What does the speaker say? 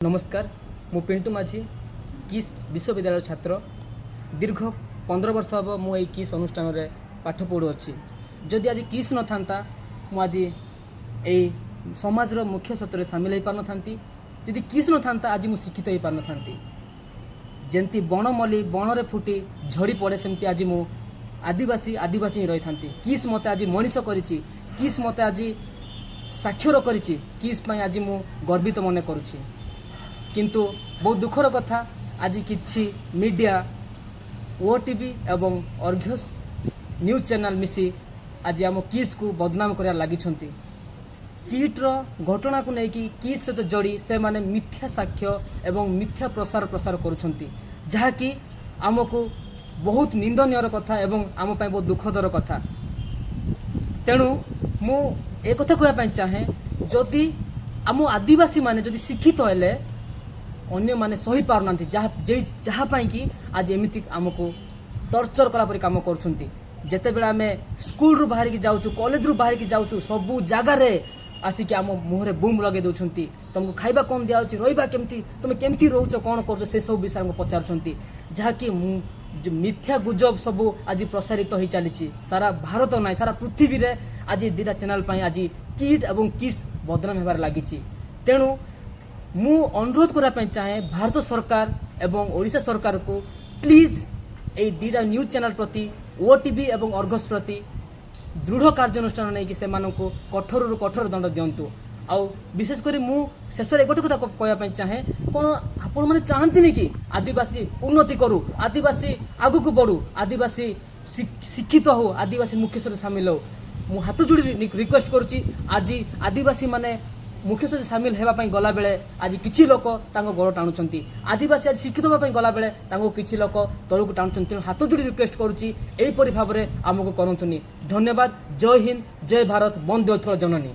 नमस्कार मु पिंटू माझी किस विश्वविद्यालय छात्र दीर्घ 15 वर्ष हम मुझे किस अनुष्ठान में पाठ पढ़ुअी जदि आज किस न था मुझे समाज मुख्य क्षेत्र में सामिल हो पार न जदि किस न था आज मुझे शिक्षित हो पार न जमती बनमल्ली बणरे फुटी झड़ी पड़े सेमती आज मु आदिवासी आदिवासी रही था किस मत आज मनीष कर किस मत आज साक्षर कर किस आज मु गर्वित मन करुँची किंतु बहुत दुखर कथा आज किछि मीडिया ओटीवी एवं अर्घ्यस न्यूज चैनल मिसी आज आम किस को बदनाम कर लगी किट्र घटना को लेकिन किस सहित जोड़ी से माने मिथ्या साक्ष्य एवं मिथ्या प्रसार करुछंती जहाँकि आमको बहुत निंदनीय कथा एवं आम बहुत दुखदर कथा। तेणु मु एक कथा कहवाई चाहे जदि आम आदिवासी माने जदि शिक्षित हेले अन्य माने सही पार ना जहाँपाई कि आज एमती आमको टर्चर कलापरी कम करते बेले आम स्कूल रू बाहर की जाऊँ कॉलेज रू बाहर की जाऊँ सबू जगार आसिक आम मुहरे बूम लगे दौरान तुमको खाइबा कौन दिया रहा केमती तुम केमती रोच कौन कर से सब विषय पचार जहाँकि मिथ्या गुजब सब आज प्रसारित हो चली सारा भारत ना सारा पृथ्वी रे आज दीटा चैनल आज किट एवं किस बदनाम होबार लगी। तेणु मु अनुरोध करने चाहे भारत सरकार एवं ओडिशा सरकार को प्लीज ए दीटा न्यूज चैनल प्रति ओटीवी एवं अर्घस प्रति दृढ़ कार्यानुष्ठान नहीं कि से कठोर रु कठोर दंड दिंतु। आउ विशेषकर मु शेष गोटे कथा कहवाई चाहे कौन आपण मैंने चाहती कि आदिवासी उन्नति करू आदिवासी आगु को बढ़ू आदिवासी शिक्षित हो आदिवासी मुख्य सहित सामिल हो मु हाथ जोड़ी रिक्वेस्ट करुच्ची आज आदिवासी माने मुख्य सहित सामिल होगापी गला बेले आज किछि लोक गोड़ टाणुंट आदिवासी आज शिक्षित होगापी गला बेले किछि लोक तलू टाणुंट हाथ जोड़ी रिक्वेस्ट करुच्ची एहीपरि भाव में आमको करतुनि। धन्यवाद। जय हिंद जय भारत वंदे उत्कल जननी।